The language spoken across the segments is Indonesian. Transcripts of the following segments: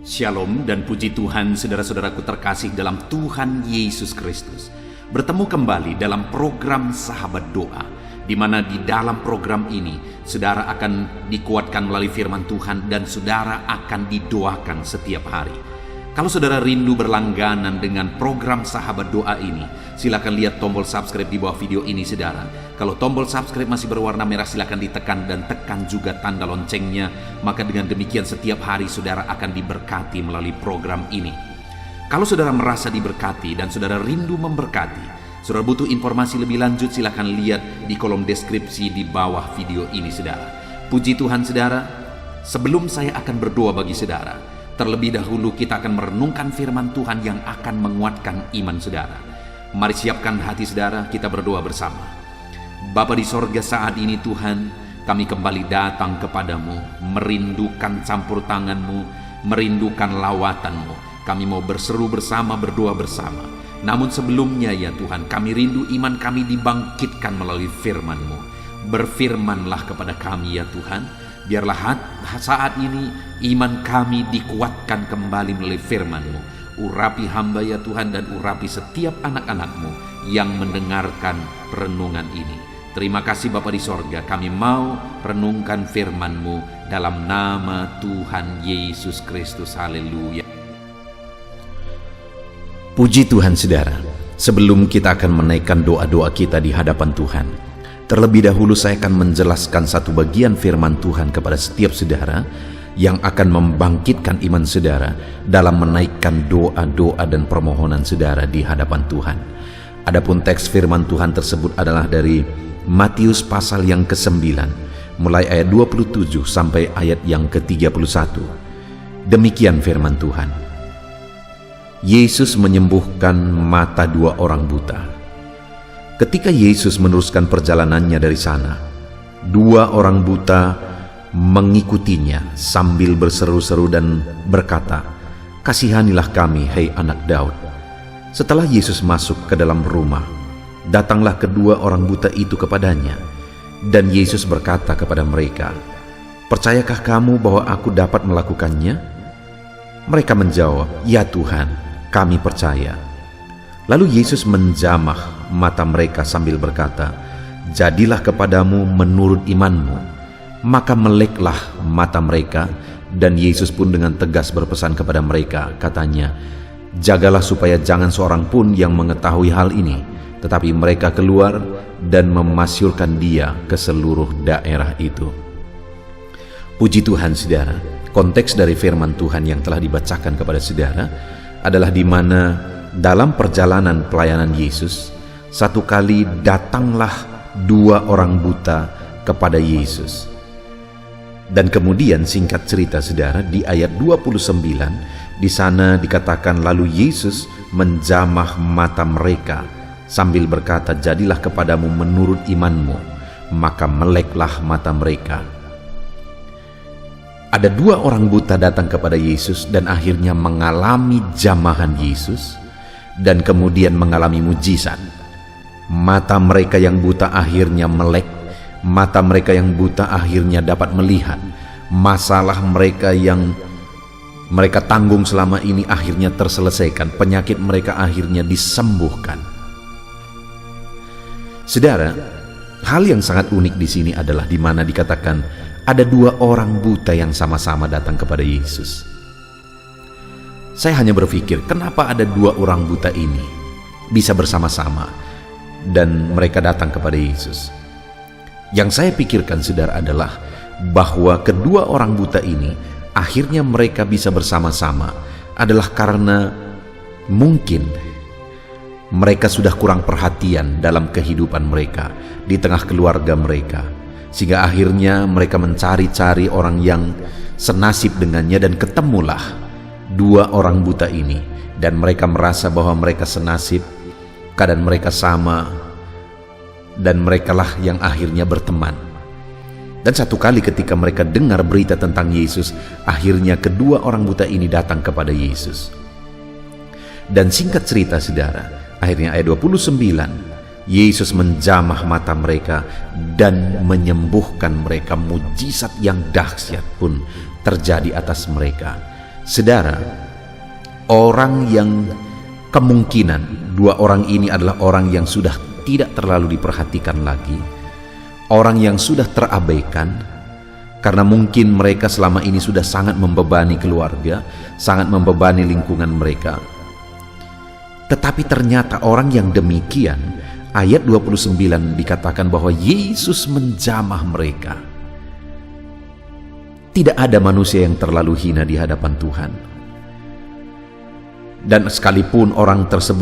Shalom dan puji Tuhan saudara-saudaraku terkasih dalam Tuhan Yesus Kristus. Bertemu kembali dalam program Sahabat Doa, di mana di dalam program ini saudara akan dikuatkan melalui firman Tuhan dan saudara akan didoakan setiap hari. Kalau saudara rindu berlangganan dengan program Sahabat Doa ini, silakan lihat tombol subscribe di bawah video ini saudara. Kalau tombol subscribe masih berwarna merah, silakan ditekan dan tekan juga tanda loncengnya. Maka dengan demikian setiap hari saudara akan diberkati melalui program ini. Kalau saudara merasa diberkati dan saudara rindu memberkati, saudara butuh informasi lebih lanjut, silakan lihat di kolom deskripsi di bawah video ini saudara. Puji Tuhan saudara, sebelum saya akan berdoa bagi saudara, terlebih dahulu kita akan merenungkan firman Tuhan yang akan menguatkan iman saudara. Mari siapkan hati saudara, kita berdoa bersama. Bapa di sorga, saat ini Tuhan, kami kembali datang kepadamu, merindukan campur tanganmu, merindukan lawatanmu. Kami mau berseru bersama, berdoa bersama. Namun sebelumnya ya Tuhan, kami rindu iman kami dibangkitkan melalui firman-Mu. Berfirmanlah kepada kami ya Tuhan, biarlah saat ini iman kami dikuatkan kembali melalui firman-Mu. Urapi hamba ya Tuhan dan urapi setiap anak-anak-Mu yang mendengarkan renungan ini. Terima kasih Bapa di sorga, kami mau renungkan firman-Mu dalam nama Tuhan Yesus Kristus. Haleluya. Puji Tuhan saudara, sebelum kita akan menaikkan doa-doa kita di hadapan Tuhan, terlebih dahulu saya akan menjelaskan satu bagian firman Tuhan kepada setiap saudara yang akan membangkitkan iman saudara dalam menaikkan doa-doa dan permohonan saudara di hadapan Tuhan. Adapun teks firman Tuhan tersebut adalah dari Matius pasal yang ke-9, mulai ayat 27 sampai ayat yang ke-31. Demikian firman Tuhan. Yesus menyembuhkan mata dua orang buta. Ketika Yesus meneruskan perjalanannya dari sana, dua orang buta mengikutinya sambil berseru-seru dan berkata, "Kasihanilah kami, hai anak Daud." Setelah Yesus masuk ke dalam rumah, datanglah kedua orang buta itu kepadanya, dan Yesus berkata kepada mereka, "Percayakah kamu bahwa aku dapat melakukannya?" Mereka menjawab, "Ya Tuhan, kami percaya." Lalu Yesus menjamah mata mereka sambil berkata, "Jadilah kepadamu menurut imanmu." Maka meleklah mata mereka, dan Yesus pun dengan tegas berpesan kepada mereka, katanya, "Jagalah supaya jangan seorang pun yang mengetahui hal ini." Tetapi mereka keluar dan memasyurkan dia ke seluruh daerah itu. Puji Tuhan saudara, konteks dari firman Tuhan yang telah dibacakan kepada saudara adalah di mana dalam perjalanan pelayanan Yesus, satu kali datanglah dua orang buta kepada Yesus. Dan kemudian singkat cerita saudara, di ayat 29 di sana dikatakan, lalu Yesus menjamah mata mereka sambil berkata, "Jadilah kepadamu menurut imanmu." Maka meleklah mata mereka. Ada dua orang buta datang kepada Yesus dan akhirnya mengalami jamahan Yesus dan kemudian mengalami mujizat. Mata mereka yang buta akhirnya melek, mata mereka yang buta akhirnya dapat melihat. Masalah mereka yang mereka tanggung selama ini akhirnya terselesaikan, penyakit mereka akhirnya disembuhkan. Saudara, hal yang sangat unik di sini adalah di mana dikatakan ada dua orang buta yang sama-sama datang kepada Yesus. Saya hanya berpikir, kenapa ada dua orang buta ini bisa bersama-sama dan mereka datang kepada Yesus? Yang saya pikirkan saudara adalah bahwa kedua orang buta ini akhirnya mereka bisa bersama-sama adalah karena mungkin mereka sudah kurang perhatian dalam kehidupan mereka, di tengah keluarga mereka, sehingga akhirnya mereka mencari-cari orang yang senasib dengannya, dan ketemulah dua orang buta ini, dan mereka merasa bahwa mereka senasib, keadaan mereka sama, dan merekalah yang akhirnya berteman. Dan satu kali ketika mereka dengar berita tentang Yesus, akhirnya kedua orang buta ini datang kepada Yesus. Dan singkat cerita saudara, akhirnya ayat 29, Yesus menjamah mata mereka dan menyembuhkan mereka. Mujizat yang dahsyat pun terjadi atas mereka. Saudara, orang yang kemungkinan dua orang ini adalah orang yang sudah tidak terlalu diperhatikan lagi, orang yang sudah terabaikan, karena mungkin mereka selama ini sudah sangat membebani keluarga, sangat membebani lingkungan mereka. Tetapi ternyata orang yang demikian, ayat 29 dikatakan bahwa Yesus menjamah mereka. Tidak ada manusia yang terlalu hina di hadapan Tuhan. Dan sekalipun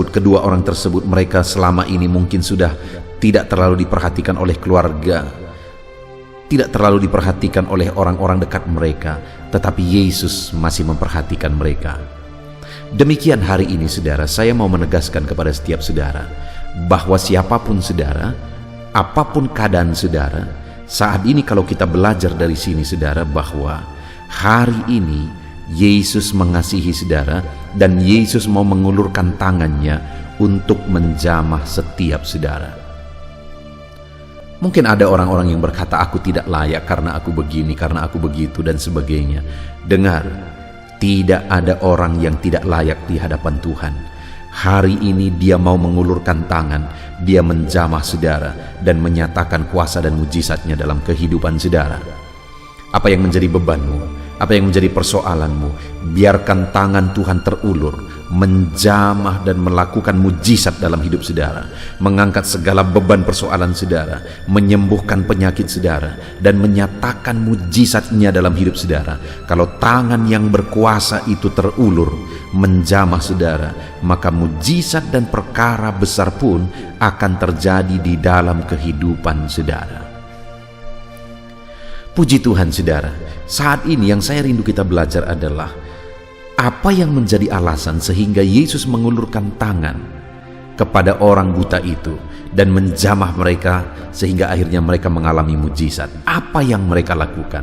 kedua orang tersebut mereka selama ini mungkin sudah tidak terlalu diperhatikan oleh keluarga, tidak terlalu diperhatikan oleh orang-orang dekat mereka, tetapi Yesus masih memperhatikan mereka. Demikian hari ini saudara, saya mau menegaskan kepada setiap saudara bahwa siapapun saudara, apapun keadaan saudara, saat ini kalau kita belajar dari sini saudara, bahwa hari ini Yesus mengasihi saudara dan Yesus mau mengulurkan tangannya untuk menjamah setiap saudara. Mungkin ada orang-orang yang berkata, aku tidak layak karena aku begini, karena aku begitu dan sebagainya. Dengar, tidak ada orang yang tidak layak di hadapan Tuhan. Hari ini Dia mau mengulurkan tangan, Dia menjamah saudara dan menyatakan kuasa dan mujizatnya dalam kehidupan saudara. Apa yang menjadi bebanmu? Apa yang menjadi persoalanmu? Biarkan tangan Tuhan terulur, menjamah dan melakukan mujizat dalam hidup saudara, mengangkat segala beban persoalan saudara, menyembuhkan penyakit saudara, dan menyatakan mujizatnya dalam hidup saudara. Kalau tangan yang berkuasa itu terulur, menjamah saudara, maka mujizat dan perkara besar pun akan terjadi di dalam kehidupan saudara. Puji Tuhan saudara, saat ini yang saya rindu kita belajar adalah apa yang menjadi alasan sehingga Yesus mengulurkan tangan kepada orang buta itu dan menjamah mereka sehingga akhirnya mereka mengalami mujizat. Apa yang mereka lakukan?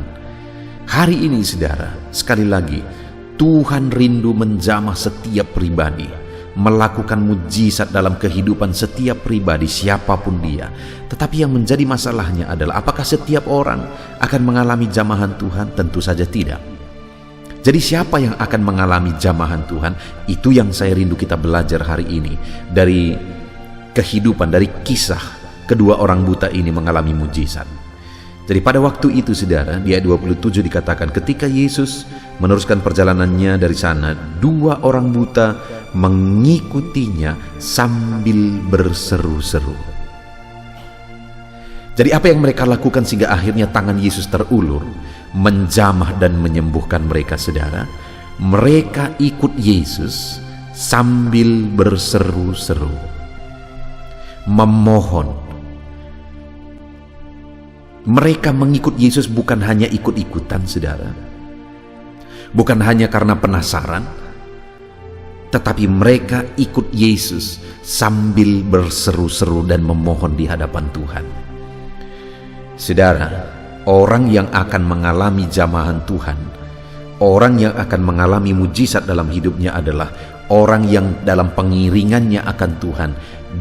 Hari ini saudara, sekali lagi, Tuhan rindu menjamah setiap pribadi, melakukan mujizat dalam kehidupan setiap pribadi siapapun dia. Tetapi yang menjadi masalahnya adalah apakah setiap orang akan mengalami jamahan Tuhan? Tentu saja tidak. Jadi siapa yang akan mengalami jamahan Tuhan? Itu yang saya rindu kita belajar hari ini dari kehidupan, dari kisah kedua orang buta ini mengalami mujizat. Jadi pada waktu itu saudara, di ayat 27 dikatakan ketika Yesus meneruskan perjalanannya dari sana, dua orang buta mengikutinya sambil berseru-seru. Jadi apa yang mereka lakukan sehingga akhirnya tangan Yesus terulur, menjamah dan menyembuhkan mereka saudara? Mereka ikut Yesus sambil berseru-seru, memohon. Mereka mengikut Yesus bukan hanya ikut-ikutan saudara, bukan hanya karena penasaran, tetapi mereka ikut Yesus sambil berseru-seru dan memohon di hadapan Tuhan. Saudara, orang yang akan mengalami jamahan Tuhan, orang yang akan mengalami mujizat dalam hidupnya adalah orang yang dalam pengiringannya akan Tuhan,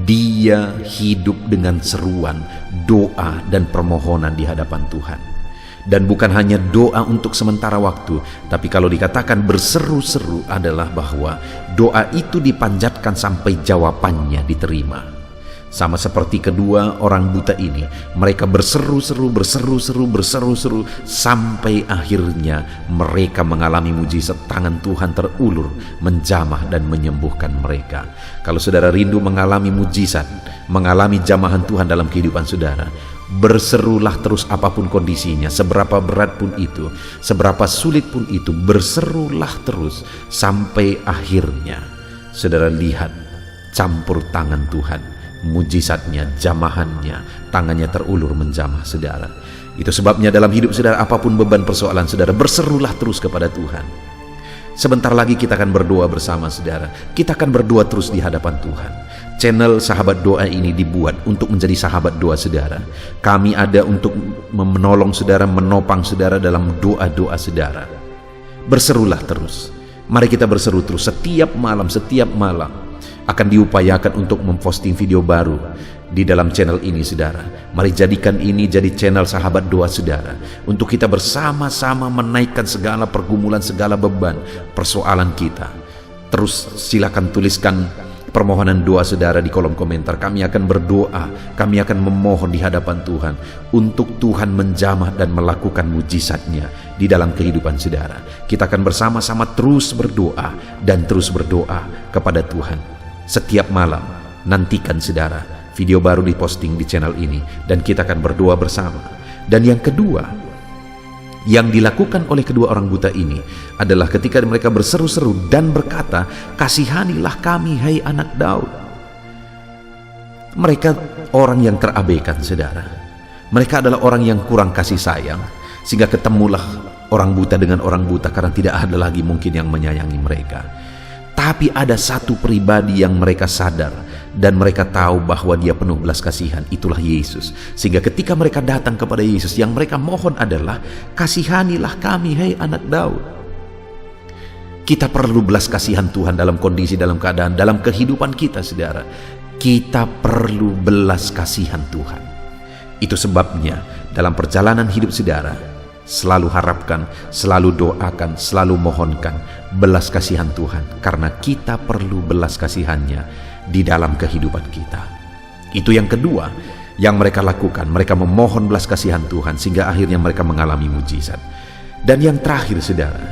dia hidup dengan seruan, doa dan permohonan di hadapan Tuhan. Dan bukan hanya doa untuk sementara waktu, tapi kalau dikatakan berseru-seru adalah bahwa doa itu dipanjatkan sampai jawabannya diterima. Sama seperti kedua orang buta ini, mereka berseru-seru sampai akhirnya mereka mengalami mujizat, tangan Tuhan terulur, menjamah dan menyembuhkan mereka. Kalau saudara rindu mengalami mujizat, mengalami jamahan Tuhan dalam kehidupan saudara, berserulah terus apapun kondisinya, seberapa berat pun itu, seberapa sulit pun itu, berserulah terus sampai akhirnya saudara lihat campur tangan Tuhan, mujizatnya, jamahannya, tangannya terulur menjamah saudara. Itu sebabnya dalam hidup saudara, apapun beban persoalan saudara, berserulah terus kepada Tuhan. Sebentar lagi kita akan berdoa bersama saudara. Kita akan berdoa terus di hadapan Tuhan. Channel Sahabat Doa ini dibuat untuk menjadi sahabat doa saudara. Kami ada untuk menolong saudara, menopang saudara dalam doa-doa saudara. Berserulah terus. Mari kita berseru terus setiap malam, akan diupayakan untuk memposting video baru di dalam channel ini, saudara. Mari jadikan ini jadi channel Sahabat Doa, saudara, untuk kita bersama-sama menaikkan segala pergumulan, segala beban, persoalan kita. Terus silakan tuliskan permohonan doa saudara di kolom komentar. Kami akan berdoa, kami akan memohon di hadapan Tuhan untuk Tuhan menjamah dan melakukan mujizatnya di dalam kehidupan saudara. Kita akan bersama-sama terus berdoa dan terus berdoa kepada Tuhan. Setiap malam nantikan saudara video baru diposting di channel ini, dan kita akan berdoa bersama. Dan yang kedua yang dilakukan oleh kedua orang buta ini adalah ketika mereka berseru-seru dan berkata, "Kasihanilah kami, hai anak Daud." Mereka orang yang terabaikan, saudara. Mereka adalah orang yang kurang kasih sayang, sehingga ketemulah orang buta dengan orang buta karena tidak ada lagi mungkin yang menyayangi mereka. Tapi ada satu pribadi yang mereka sadar dan mereka tahu bahwa dia penuh belas kasihan, itulah Yesus. Sehingga ketika mereka datang kepada Yesus, yang mereka mohon adalah, "Kasihanilah kami, hai anak Daud." Kita perlu belas kasihan Tuhan dalam kondisi, dalam keadaan, dalam kehidupan kita, saudara. Kita perlu belas kasihan Tuhan. Itu sebabnya dalam perjalanan hidup saudara, selalu harapkan, selalu doakan, selalu mohonkan belas kasihan Tuhan, karena kita perlu belas kasihannya di dalam kehidupan kita. Itu yang kedua yang mereka lakukan. Mereka memohon belas kasihan Tuhan sehingga akhirnya mereka mengalami mujizat. Dan yang terakhir, saudara,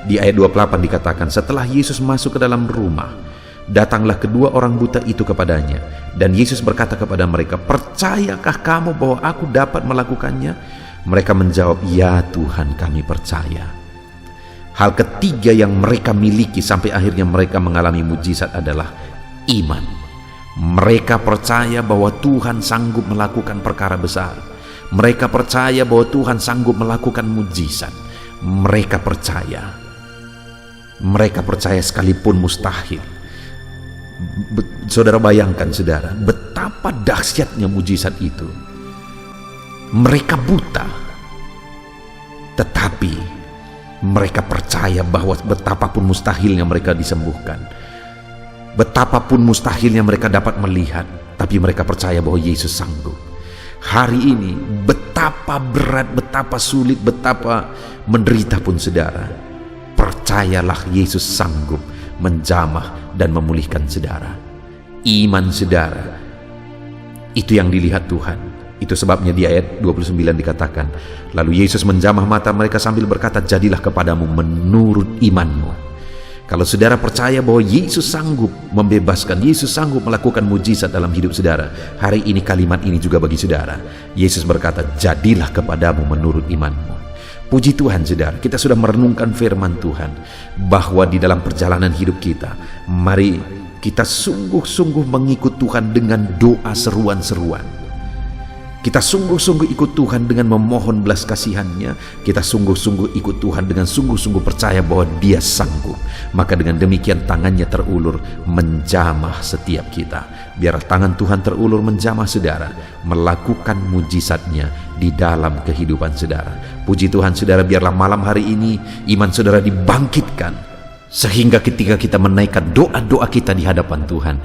di ayat 28 dikatakan, setelah Yesus masuk ke dalam rumah, datanglah kedua orang buta itu kepadanya, dan Yesus berkata kepada mereka, "Percayakah kamu bahwa aku dapat melakukannya?" Mereka menjawab, "Ya Tuhan, kami percaya." Hal ketiga yang mereka miliki sampai akhirnya mereka mengalami mujizat adalah iman. Mereka percaya bahwa Tuhan sanggup melakukan perkara besar. Mereka percaya bahwa Tuhan sanggup melakukan mujizat. Mereka percaya. Mereka percaya sekalipun mustahil. Saudara bayangkan, saudara, betapa dahsyatnya mujizat itu. Mereka buta, tetapi mereka percaya bahwa betapapun mustahilnya mereka disembuhkan, betapapun mustahilnya mereka dapat melihat, tapi mereka percaya bahwa Yesus sanggup. Hari ini betapa berat, betapa sulit, betapa menderita pun, saudara, percayalah Yesus sanggup menjamah dan memulihkan saudara. Iman saudara, itu yang dilihat Tuhan. Itu sebabnya di ayat 29 dikatakan, lalu Yesus menjamah mata mereka sambil berkata, "Jadilah kepadamu menurut imanmu." Kalau saudara percaya bahwa Yesus sanggup membebaskan, Yesus sanggup melakukan mujizat dalam hidup saudara, hari ini kalimat ini juga bagi saudara. Yesus berkata, "Jadilah kepadamu menurut imanmu." Puji Tuhan, saudara, kita sudah merenungkan firman Tuhan bahwa di dalam perjalanan hidup kita, mari kita sungguh-sungguh mengikut Tuhan dengan doa seruan-seruan. Kita sungguh-sungguh ikut Tuhan dengan memohon belas kasihannya. Kita sungguh-sungguh ikut Tuhan dengan sungguh-sungguh percaya bahwa Dia sanggup. Maka dengan demikian tangannya terulur menjamah setiap kita. Biar tangan Tuhan terulur menjamah saudara, melakukan mujizatnya di dalam kehidupan saudara. Puji Tuhan, saudara, biarlah malam hari ini iman saudara dibangkitkan, sehingga ketika kita menaikkan doa-doa kita di hadapan Tuhan,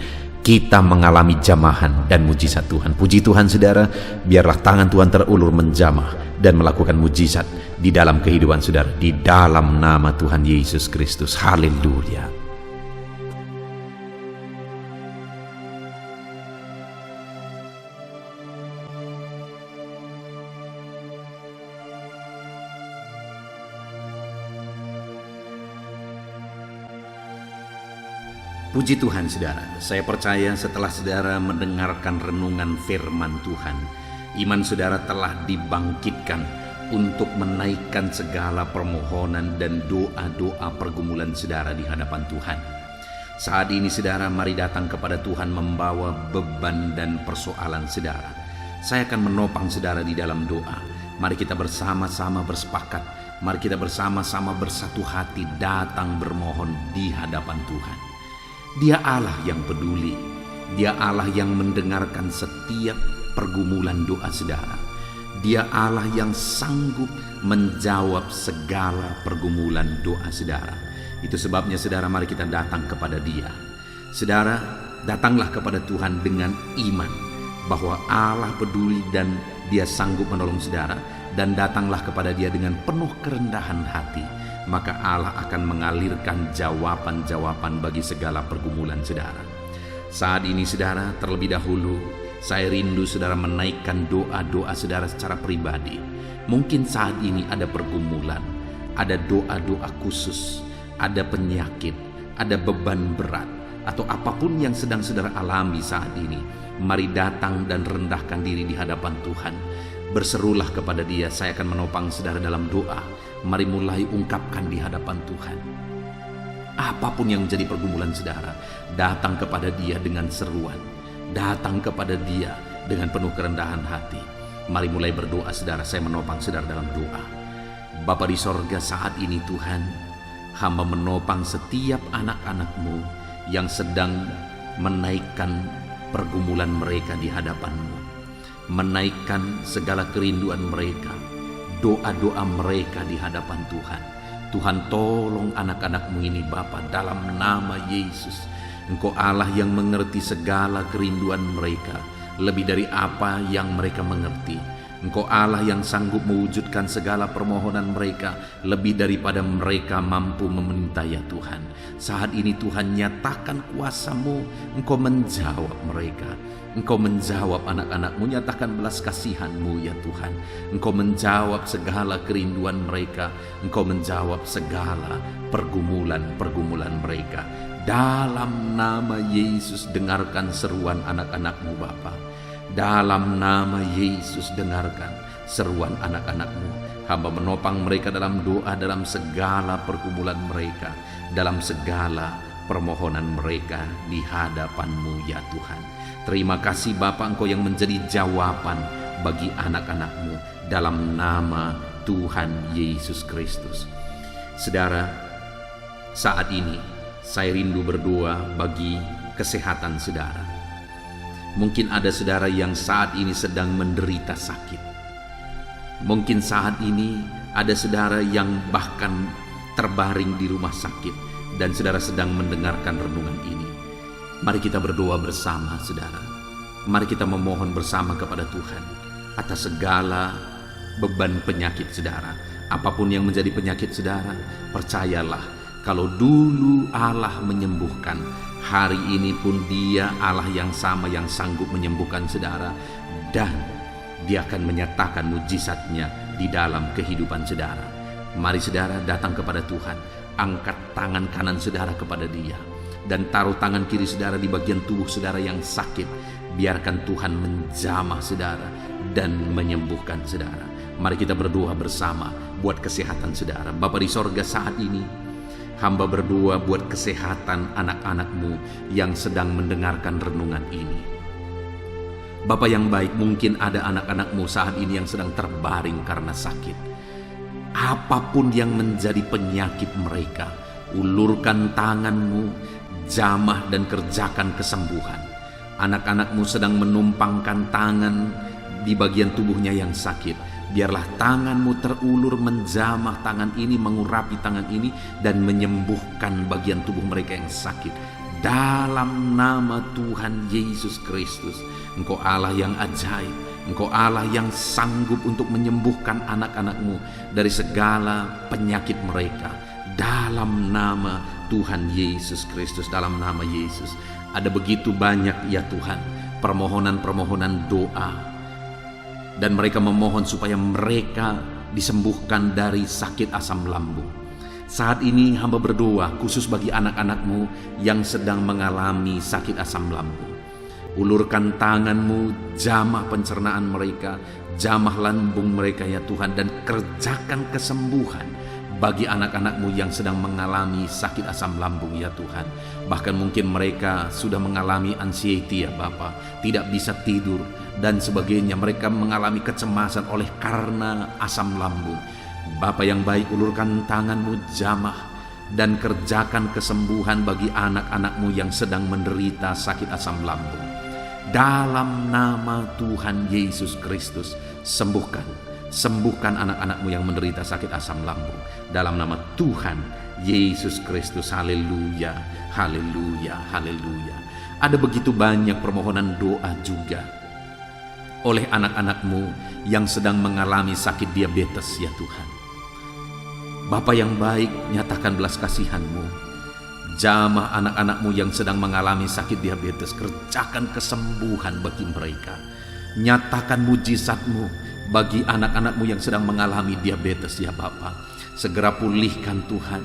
kita mengalami jamahan dan mujizat Tuhan. Puji Tuhan, saudara, biarlah tangan Tuhan terulur menjamah dan melakukan mujizat di dalam kehidupan saudara, di dalam nama Tuhan Yesus Kristus. Haleluya. Puji Tuhan, saudara. Saya percaya setelah saudara mendengarkan renungan firman Tuhan, iman saudara telah dibangkitkan untuk menaikkan segala permohonan dan doa-doa pergumulan saudara di hadapan Tuhan. Saat ini, saudara, mari datang kepada Tuhan membawa beban dan persoalan saudara. Saya akan menopang saudara di dalam doa. Mari kita bersama-sama bersepakat. Mari kita bersama-sama bersatu hati datang bermohon di hadapan Tuhan. Dia Allah yang peduli. Dia Allah yang mendengarkan setiap pergumulan doa saudara. Dia Allah yang sanggup menjawab segala pergumulan doa saudara. Itu sebabnya, saudara, mari kita datang kepada Dia. Saudara, datanglah kepada Tuhan dengan iman bahwa Allah peduli dan Dia sanggup menolong saudara, dan datanglah kepada Dia dengan penuh kerendahan hati, maka Allah akan mengalirkan jawaban-jawaban bagi segala pergumulan saudara. Saat ini saudara, terlebih dahulu saya rindu saudara menaikkan doa-doa saudara secara pribadi. Mungkin saat ini ada pergumulan, ada doa-doa khusus, ada penyakit, ada beban berat, atau apapun yang sedang saudara alami saat ini. Mari datang dan rendahkan diri di hadapan Tuhan. Berserulah kepada Dia, saya akan menopang saudara dalam doa. Mari mulai ungkapkan di hadapan Tuhan. Apapun yang menjadi pergumulan saudara, datang kepada Dia dengan seruan. Datang kepada Dia dengan penuh kerendahan hati. Mari mulai berdoa saudara, saya menopang saudara dalam doa. Bapa di sorga, saat ini Tuhan, hamba menopang setiap anak-anak-Mu yang sedang menaikkan pergumulan mereka di hadapan-Mu, menaikkan segala kerinduan mereka, doa-doa mereka di hadapan Tuhan. Tuhan, tolong anak-anak-Mu ini Bapa, dalam nama Yesus. Engkau Allah yang mengerti segala kerinduan mereka, lebih dari apa yang mereka mengerti. Engkau Allah yang sanggup mewujudkan segala permohonan mereka, lebih daripada mereka mampu meminta ya Tuhan. Saat ini Tuhan, nyatakan kuasa-Mu, Engkau menjawab mereka. Engkau menjawab anak-anak-Mu, nyatakan belas kasihan-Mu ya Tuhan. Engkau menjawab segala kerinduan mereka. Engkau menjawab segala pergumulan-pergumulan mereka. Dalam nama Yesus, dengarkan seruan anak-anak-Mu Bapa. Dalam nama Yesus, dengarkan seruan anak-anak-Mu. Hamba menopang mereka dalam doa, dalam segala pergumulan mereka, dalam segala permohonan mereka di hadapan-Mu ya Tuhan. Terima kasih Bapa, Engkau yang menjadi jawaban bagi anak-anak-Mu, dalam nama Tuhan Yesus Kristus. Saudara, saat ini saya rindu berdoa bagi kesehatan saudara. Mungkin ada saudara yang saat ini sedang menderita sakit. Mungkin saat ini ada saudara yang bahkan terbaring di rumah sakit, dan saudara sedang mendengarkan renungan ini. Mari kita berdoa bersama saudara. Mari kita memohon bersama kepada Tuhan atas segala beban penyakit saudara. Apapun yang menjadi penyakit saudara, percayalah, kalau dulu Allah menyembuhkan, hari ini pun Dia Allah yang sama yang sanggup menyembuhkan saudara, dan Dia akan menyatakan mujizatnya di dalam kehidupan saudara. Mari saudara datang kepada Tuhan, angkat tangan kanan saudara kepada Dia, dan taruh tangan kiri saudara di bagian tubuh saudara yang sakit. Biarkan Tuhan menjamah saudara dan menyembuhkan saudara. Mari kita berdoa bersama buat kesehatan saudara. Bapa di sorga, saat ini hamba berdoa buat kesehatan anak-anak-Mu yang sedang mendengarkan renungan ini. Bapa yang baik, mungkin ada anak-anak-Mu saat ini yang sedang terbaring karena sakit. Apapun yang menjadi penyakit mereka, ulurkan tangan-Mu, jamah dan kerjakan kesembuhan. Anak-anak-Mu sedang menumpangkan tangan di bagian tubuhnya yang sakit. Biarlah tangan-Mu terulur menjamah tangan ini, mengurapi tangan ini, dan menyembuhkan bagian tubuh mereka yang sakit. Dalam nama Tuhan Yesus Kristus, Engkau Allah yang ajaib. Engkau Allah yang sanggup untuk menyembuhkan anak-anak-Mu dari segala penyakit mereka. Dalam nama Tuhan Yesus Kristus, dalam nama Yesus. Ada begitu banyak ya Tuhan permohonan-permohonan doa, dan mereka memohon supaya mereka disembuhkan dari sakit asam lambung. Saat ini hamba berdoa khusus bagi anak-anak-Mu yang sedang mengalami sakit asam lambung. Ulurkan tangan-Mu, jamah pencernaan mereka, jamah lambung mereka ya Tuhan, dan kerjakan kesembuhan bagi anak-anak-Mu yang sedang mengalami sakit asam lambung ya Tuhan. Bahkan mungkin mereka sudah mengalami anxiety ya Bapa, tidak bisa tidur dan sebagainya. Mereka mengalami kecemasan oleh karena asam lambung. Bapa yang baik, ulurkan tangan-Mu, jamah dan kerjakan kesembuhan bagi anak-anak-Mu yang sedang menderita sakit asam lambung. Dalam nama Tuhan Yesus Kristus, sembuhkan Sembuhkan anak-anakmu yang menderita sakit asam lambung. Dalam nama Tuhan Yesus Kristus. Haleluya, haleluya, haleluya. Ada begitu banyak permohonan doa juga oleh anak-anakmu yang sedang mengalami sakit diabetes ya Tuhan. Bapa yang baik, nyatakan belas kasihan-Mu. Jamah anak-anakmu yang sedang mengalami sakit diabetes, kerjakan kesembuhan bagi mereka. Nyatakan mujizat-Mu bagi anak-anakmu yang sedang mengalami diabetes ya Bapa. Segera pulihkan Tuhan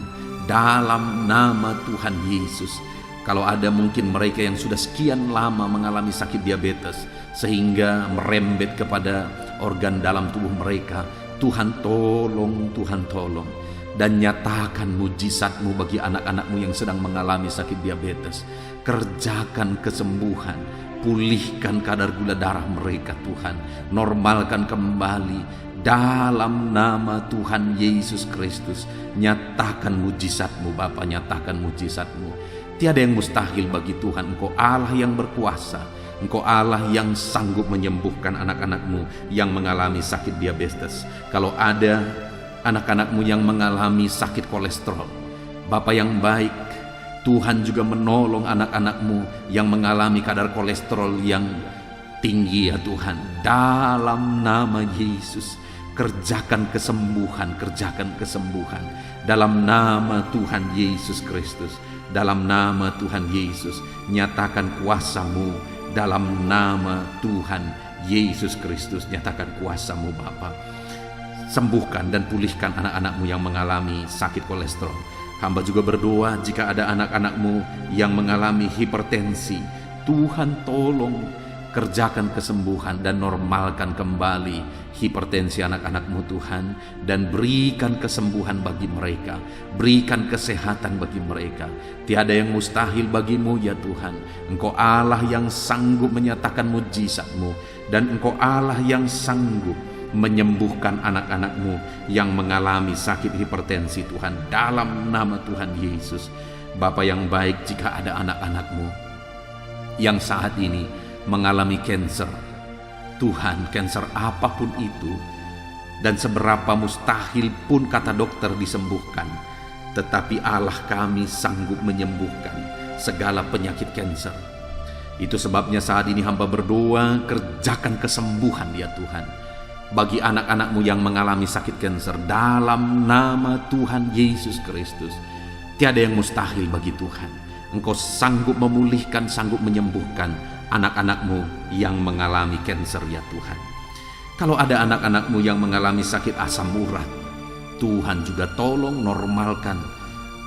dalam nama Tuhan Yesus. Kalau ada mungkin mereka yang sudah sekian lama mengalami sakit diabetes sehingga merembet kepada organ dalam tubuh mereka, Tuhan tolong, Tuhan tolong. Dan nyatakan mujizat-Mu bagi anak-anakmu yang sedang mengalami sakit diabetes. Kerjakan kesembuhan, pulihkan kadar gula darah mereka Tuhan. Normalkan kembali dalam nama Tuhan Yesus Kristus. Nyatakan mujizat-Mu Bapa, nyatakan mujizat-Mu. Tiada yang mustahil bagi Tuhan. Engkau Allah yang berkuasa. Engkau Allah yang sanggup menyembuhkan anak-anakmu yang mengalami sakit diabetes. Kalau ada anak-anakmu yang mengalami sakit kolesterol, Bapa yang baik, Tuhan juga menolong anak-anakmu yang mengalami kadar kolesterol yang tinggi ya Tuhan. Dalam nama Yesus, kerjakan kesembuhan, kerjakan kesembuhan. Dalam nama Tuhan Yesus Kristus, dalam nama Tuhan Yesus, nyatakan kuasa-Mu. Dalam nama Tuhan Yesus Kristus, nyatakan kuasa-Mu Bapa. Sembuhkan dan pulihkan anak-anakmu yang mengalami sakit kolesterol. Hamba juga berdoa jika ada anak-anakmu yang mengalami hipertensi, Tuhan tolong kerjakan kesembuhan dan normalkan kembali hipertensi anak-anakmu Tuhan. Dan berikan kesembuhan bagi mereka, berikan kesehatan bagi mereka. Tiada yang mustahil bagimu ya Tuhan. Engkau Allah yang sanggup menyatakan mujizat-Mu, dan Engkau Allah yang sanggup menyembuhkan anak-anakmu yang mengalami sakit hipertensi Tuhan. Dalam nama Tuhan Yesus. Bapa yang baik, jika ada anak-anakmu yang saat ini mengalami kanker, Tuhan, kanker apapun itu, dan seberapa mustahil pun kata dokter disembuhkan, tetapi Allah kami sanggup menyembuhkan segala penyakit kanker. Itu sebabnya saat ini hamba berdoa, kerjakan kesembuhan ya Tuhan bagi anak-anakmu yang mengalami sakit kanker. Dalam nama Tuhan Yesus Kristus, tiada yang mustahil bagi Tuhan. Engkau sanggup memulihkan, sanggup menyembuhkan anak-anakmu yang mengalami kanker ya Tuhan. Kalau ada anak-anakmu yang mengalami sakit asam urat, Tuhan juga tolong normalkan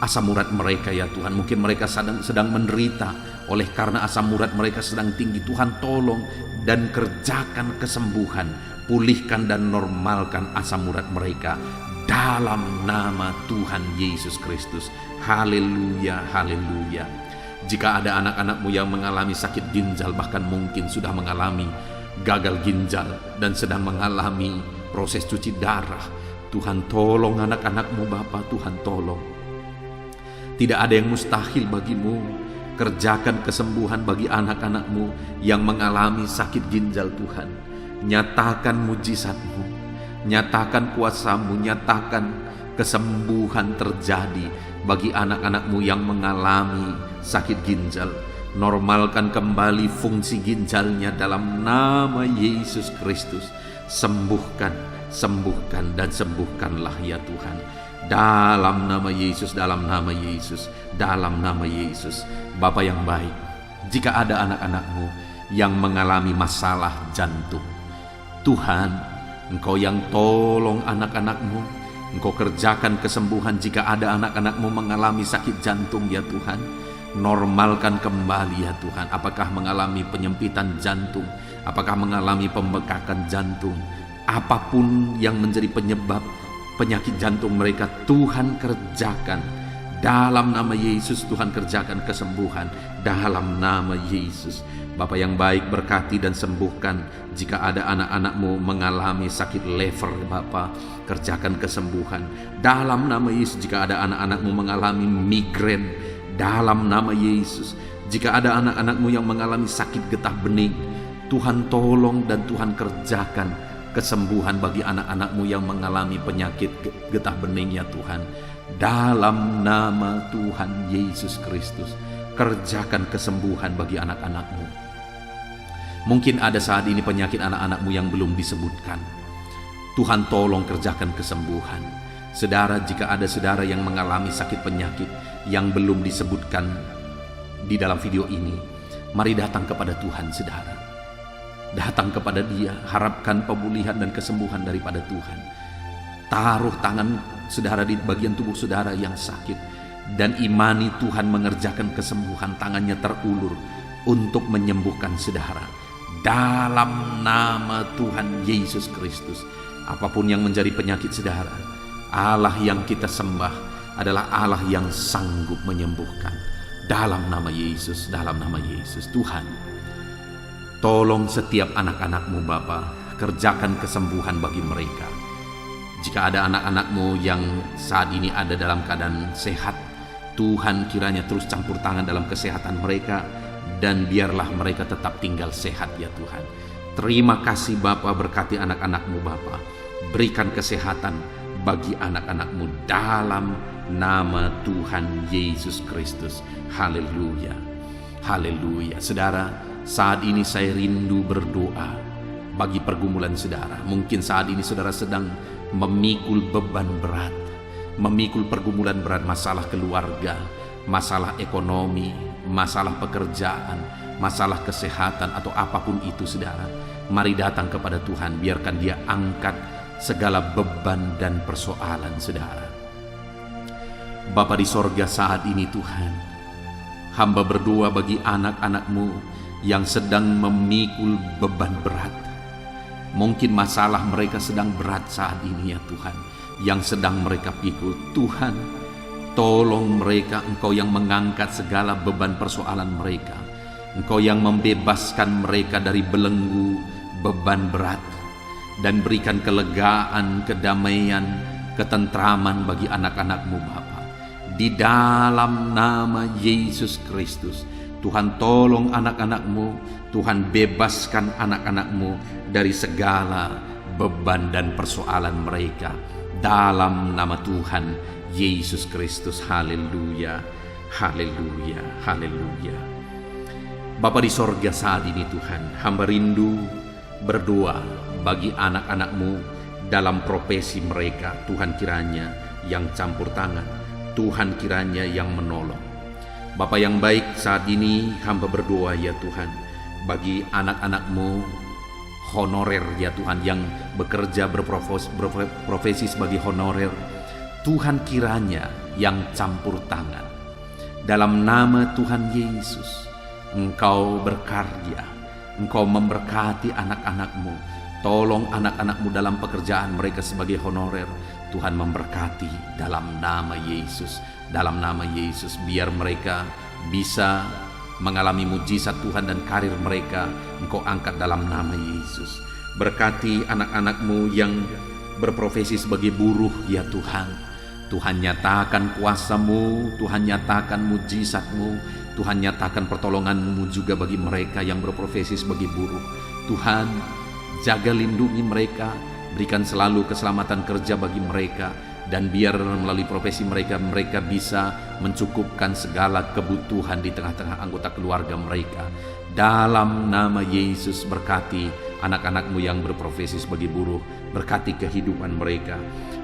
asam urat mereka ya Tuhan. Mungkin mereka sedang menderita oleh karena asam urat mereka sedang tinggi. Tuhan tolong dan kerjakan kesembuhan, pulihkan dan normalkan asam urat mereka dalam nama Tuhan Yesus Kristus. Haleluya, haleluya. Jika ada anak-anakmu yang mengalami sakit ginjal, bahkan mungkin sudah mengalami gagal ginjal dan sedang mengalami proses cuci darah, Tuhan tolong anak-anakmu Bapa, Tuhan tolong. Tidak ada yang mustahil bagimu. Kerjakan kesembuhan bagi anak-anakmu yang mengalami sakit ginjal Tuhan. Nyatakan mujizat-Mu, nyatakan kuasa-Mu, nyatakan kesembuhan terjadi bagi anak-anakmu yang mengalami sakit ginjal. Normalkan kembali fungsi ginjalnya dalam nama Yesus Kristus. Sembuhkan, sembuhkan dan sembuhkanlah ya Tuhan. Dalam nama Yesus, dalam nama Yesus, dalam nama Yesus. Bapa yang baik, jika ada anak-anakmu yang mengalami masalah jantung, Tuhan, Engkau yang tolong anak-anakmu. Engkau kerjakan kesembuhan jika ada anak-anakmu mengalami sakit jantung ya Tuhan. Normalkan kembali ya Tuhan. Apakah mengalami penyempitan jantung, apakah mengalami pembekakan jantung, apapun yang menjadi penyebab penyakit jantung mereka, Tuhan kerjakan. Dalam nama Yesus, Tuhan kerjakan kesembuhan. Dalam nama Yesus. Bapa yang baik, berkati dan sembuhkan jika ada anak-anakmu mengalami sakit lever, Bapa, kerjakan kesembuhan. Dalam nama Yesus, jika ada anak-anakmu mengalami migrain, dalam nama Yesus. Jika ada anak-anakmu yang mengalami sakit getah bening, Tuhan tolong dan Tuhan kerjakan kesembuhan bagi anak-anak-Mu yang mengalami penyakit getah bening ya Tuhan. Dalam nama Tuhan Yesus Kristus, kerjakan kesembuhan bagi anak-anak-Mu. Mungkin ada saat ini penyakit anak-anak-Mu yang belum disebutkan. Tuhan tolong kerjakan kesembuhan. Saudara, jika ada saudara yang mengalami sakit penyakit yang belum disebutkan di dalam video ini, mari datang kepada Tuhan saudara. Datang kepada Dia, harapkan pemulihan dan kesembuhan daripada Tuhan. Taruh tangan saudara di bagian tubuh saudara yang sakit dan imani Tuhan mengerjakan kesembuhan. Tangannya terulur untuk menyembuhkan saudara. Dalam nama Tuhan Yesus Kristus, apapun yang menjadi penyakit saudara, Allah yang kita sembah adalah Allah yang sanggup menyembuhkan. Dalam nama Yesus, dalam nama Yesus. Tuhan, tolong setiap anak-anak-Mu Bapa, kerjakan kesembuhan bagi mereka. Jika ada anak-anak-Mu yang saat ini ada dalam keadaan sehat, Tuhan kiranya terus campur tangan dalam kesehatan mereka, dan biarlah mereka tetap tinggal sehat ya Tuhan. Terima kasih Bapa, berkati anak-anak-Mu Bapa. Berikan kesehatan bagi anak-anak-Mu dalam nama Tuhan Yesus Kristus. Haleluya, haleluya. Saudara, saat ini saya rindu berdoa bagi pergumulan saudara. Mungkin saat ini saudara sedang memikul beban berat, memikul pergumulan berat, masalah keluarga, masalah ekonomi, masalah pekerjaan, masalah kesehatan, atau apapun itu saudara. Mari datang kepada Tuhan, biarkan Dia angkat segala beban dan persoalan saudara. Bapa di sorga, saat ini Tuhan, hamba berdoa bagi anak-anak-Mu yang sedang memikul beban berat. Mungkin masalah mereka sedang berat saat ini ya Tuhan, yang sedang mereka pikul. Tuhan, tolong mereka. Engkau yang mengangkat segala beban persoalan mereka. Engkau yang membebaskan mereka dari belenggu beban berat, dan berikan kelegaan, kedamaian, ketentraman bagi anak-anak-Mu Bapa. Di dalam nama Yesus Kristus, Tuhan tolong anak-anak-Mu, Tuhan bebaskan anak-anak-Mu dari segala beban dan persoalan mereka. Dalam nama Tuhan Yesus Kristus. Haleluya, haleluya, haleluya. Bapa di sorga, saat ini Tuhan, hamba rindu berdoa bagi anak-anak-Mu dalam profesi mereka. Tuhan kiranya yang campur tangan, Tuhan kiranya yang menolong. Bapa yang baik, saat ini hamba berdoa ya Tuhan bagi anak-anak-Mu honorer ya Tuhan, yang bekerja berprofesi sebagai honorer. Tuhan kiranya yang campur tangan. Dalam nama Tuhan Yesus, Engkau berkarya, Engkau memberkati anak-anak-Mu. Tolong anak-anak-Mu dalam pekerjaan mereka sebagai honorer. Tuhan memberkati dalam nama Yesus. Dalam nama Yesus, biar mereka bisa mengalami mujizat Tuhan, dan karir mereka Engkau angkat dalam nama Yesus. Berkati anak-anak-Mu yang berprofesi sebagai buruh ya Tuhan. Tuhan nyatakan kuasa-Mu, Tuhan nyatakan mujizat-Mu, Tuhan nyatakan pertolongan-Mu juga bagi mereka yang berprofesi sebagai buruh. Tuhan, jaga lindungi mereka, berikan selalu keselamatan kerja bagi mereka, dan biar melalui profesi mereka, mereka bisa mencukupkan segala kebutuhan di tengah-tengah anggota keluarga mereka. Dalam nama Yesus, berkati anak-anak-Mu yang berprofesi sebagai buruh, berkati kehidupan mereka.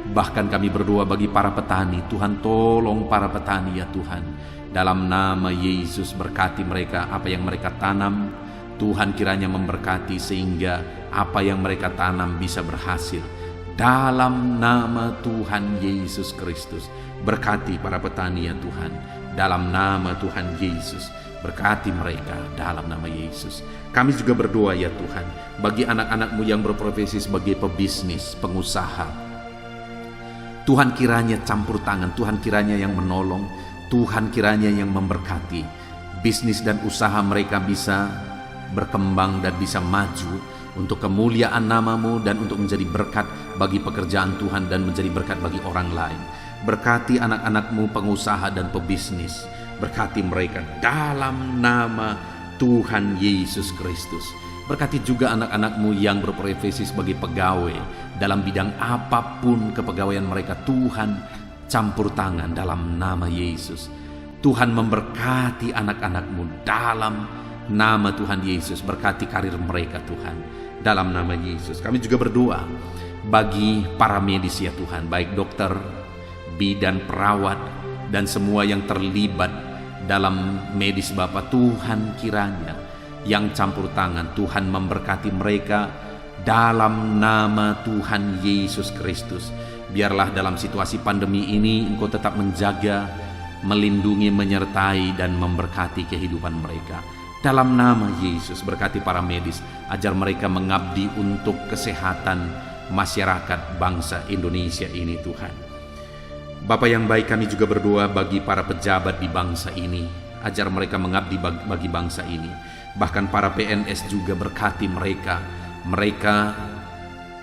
Bahkan kami berdoa bagi para petani. Tuhan, tolong para petani ya Tuhan. Dalam nama Yesus, berkati mereka, apa yang mereka tanam, Tuhan kiranya memberkati sehingga apa yang mereka tanam bisa berhasil. Dalam nama Tuhan Yesus Kristus, berkati para petani ya Tuhan. Dalam nama Tuhan Yesus, berkati mereka dalam nama Yesus. Kami juga berdoa ya Tuhan bagi anak-anak-Mu yang berprofesi sebagai pebisnis, pengusaha. Tuhan kiranya campur tangan, Tuhan kiranya yang menolong, Tuhan kiranya yang memberkati. Bisnis dan usaha mereka bisa berkembang dan bisa maju untuk kemuliaan nama-Mu dan untuk menjadi berkat bagi pekerjaan Tuhan dan menjadi berkat bagi orang lain. Berkati anak-anak-Mu pengusaha dan pebisnis. Berkati mereka dalam nama Tuhan Yesus Kristus. Berkati juga anak-anak-Mu yang berprofesi sebagai pegawai dalam bidang apapun kepegawaian mereka. Tuhan, campur tangan dalam nama Yesus. Tuhan memberkati anak-anak-Mu dalam nama Tuhan Yesus. Berkati karir mereka Tuhan, dalam nama Yesus. Kami juga berdoa bagi para medis ya Tuhan, baik dokter, bidan, perawat, dan semua yang terlibat dalam medis Bapa. Tuhan kiranya yang campur tangan, Tuhan memberkati mereka dalam nama Tuhan Yesus Kristus. Biarlah dalam situasi pandemi ini Engkau tetap menjaga, melindungi, menyertai, dan memberkati kehidupan mereka. Dalam nama Yesus, berkati para medis, ajar mereka mengabdi untuk kesehatan masyarakat bangsa Indonesia ini Tuhan. Bapa yang baik, kami juga berdoa bagi para pejabat di bangsa ini, ajar mereka mengabdi bagi bangsa ini. Bahkan para PNS juga, berkati mereka. Mereka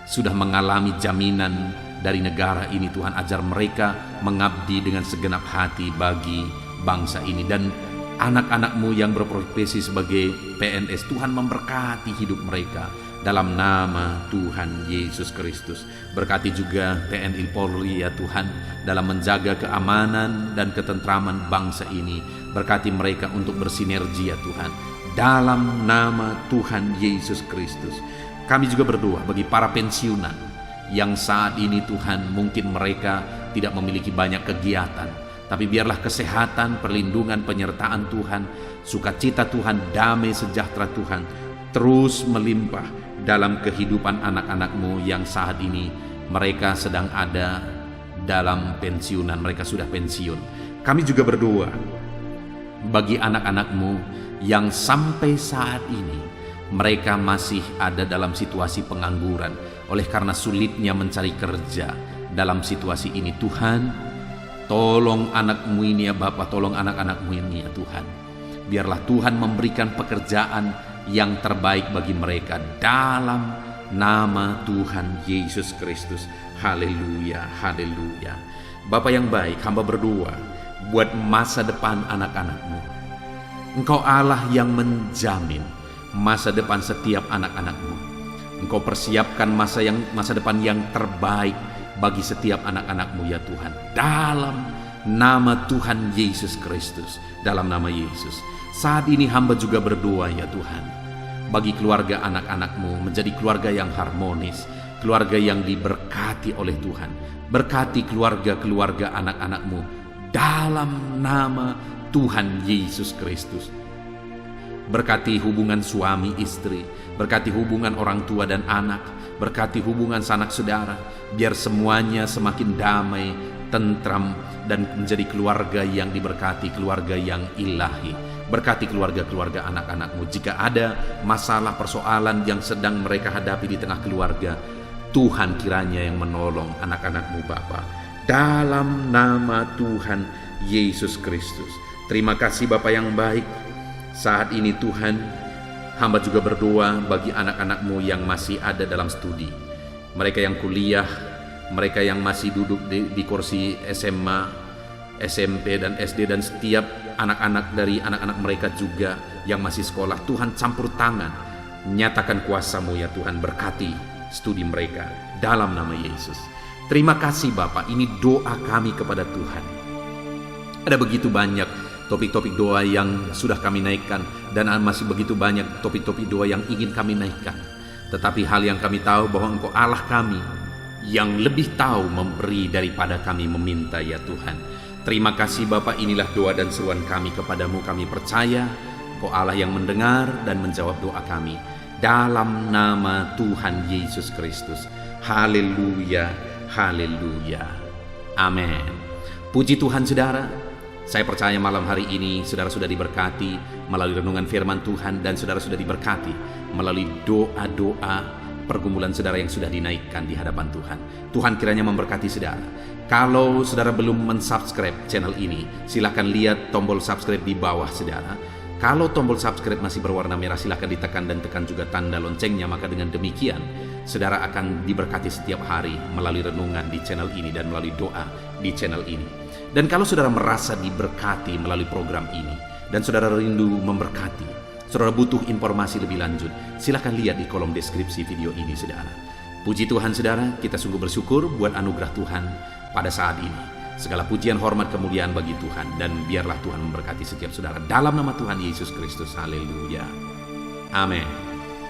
sudah mengalami jaminan dari negara ini Tuhan. Ajar mereka mengabdi dengan segenap hati bagi bangsa ini. Dan anak-anak-Mu yang berprofesi sebagai PNS, Tuhan memberkati hidup mereka dalam nama Tuhan Yesus Kristus. Berkati juga TNI Polri ya Tuhan, dalam menjaga keamanan dan ketentraman bangsa ini. Berkati mereka untuk bersinergi ya Tuhan, dalam nama Tuhan Yesus Kristus. Kami juga berdoa bagi para pensiunan yang saat ini Tuhan, mungkin mereka tidak memiliki banyak kegiatan, tapi biarlah kesehatan, perlindungan, penyertaan Tuhan, sukacita Tuhan, damai sejahtera Tuhan terus melimpah dalam kehidupan anak-anak-Mu yang saat ini mereka sedang ada dalam pensiunan, mereka sudah pensiun. Kami juga berdoa bagi anak-anak-Mu yang sampai saat ini mereka masih ada dalam situasi pengangguran oleh karena sulitnya mencari kerja. Dalam situasi ini Tuhan, tolong anak-Mu ini ya Bapa, tolong anak-anak-Mu ini ya Tuhan. Biarlah Tuhan memberikan pekerjaan yang terbaik bagi mereka dalam nama Tuhan Yesus Kristus. Haleluya, haleluya. Bapa yang baik, hamba berdoa buat masa depan anak-anak-Mu. Engkau Allah yang menjamin masa depan setiap anak-anak-Mu. Engkau persiapkan masa depan yang terbaik bagi setiap anak-anak-Mu ya Tuhan, dalam nama Tuhan Yesus Kristus. Dalam nama Yesus, saat ini hamba juga berdoa ya Tuhan, bagi keluarga anak-anak-Mu menjadi keluarga yang harmonis, keluarga yang diberkati oleh Tuhan. Berkati keluarga-keluarga anak-anak-Mu dalam nama Tuhan Yesus Kristus. Berkati hubungan suami istri, berkati hubungan orang tua dan anak, berkati hubungan sanak saudara, biar semuanya semakin damai, tentram, dan menjadi keluarga yang diberkati, keluarga yang ilahi. Berkati keluarga-keluarga anak-anak-Mu. Jika ada masalah persoalan yang sedang mereka hadapi di tengah keluarga, Tuhan kiranya yang menolong anak-anak-Mu Bapa, dalam nama Tuhan Yesus Kristus. Terima kasih Bapa yang baik. Saat ini Tuhan, hamba juga berdoa bagi anak-anak-Mu yang masih ada dalam studi, mereka yang kuliah, mereka yang masih duduk di kursi SMA, SMP, dan SD, dan setiap anak-anak dari anak-anak mereka juga yang masih sekolah. Tuhan campur tangan, nyatakan kuasa-Mu ya Tuhan, berkati studi mereka dalam nama Yesus. Terima kasih Bapa, ini doa kami kepada Tuhan. Ada begitu banyak topik-topik doa yang sudah kami naikkan, dan masih begitu banyak topik-topik doa yang ingin kami naikkan. Tetapi hal yang kami tahu bahwa Engkau Allah kami yang lebih tahu memberi daripada kami meminta ya Tuhan. Terima kasih Bapa, inilah doa dan seruan kami kepadamu. Kami percaya Engkau Allah yang mendengar dan menjawab doa kami, dalam nama Tuhan Yesus Kristus. Haleluya, haleluya, amin. Puji Tuhan saudara. Saya percaya malam hari ini saudara sudah diberkati melalui renungan firman Tuhan, dan saudara sudah diberkati melalui doa-doa pergumulan saudara yang sudah dinaikkan di hadapan Tuhan. Tuhan kiranya memberkati saudara. Kalau saudara belum mensubscribe channel ini, silahkan lihat tombol subscribe di bawah saudara. Kalau tombol subscribe masih berwarna merah, silahkan ditekan dan tekan juga tanda loncengnya. Maka dengan demikian saudara akan diberkati setiap hari melalui renungan di channel ini dan melalui doa di channel ini. Dan kalau saudara merasa diberkati melalui program ini dan saudara rindu memberkati Saudara butuh informasi lebih lanjut, silakan lihat di kolom deskripsi video ini, saudara. Puji Tuhan, saudara, kita sungguh bersyukur buat anugerah Tuhan pada saat ini. Segala pujian, hormat, kemuliaan bagi Tuhan, dan biarlah Tuhan memberkati setiap saudara dalam nama Tuhan Yesus Kristus. Haleluya. Amin.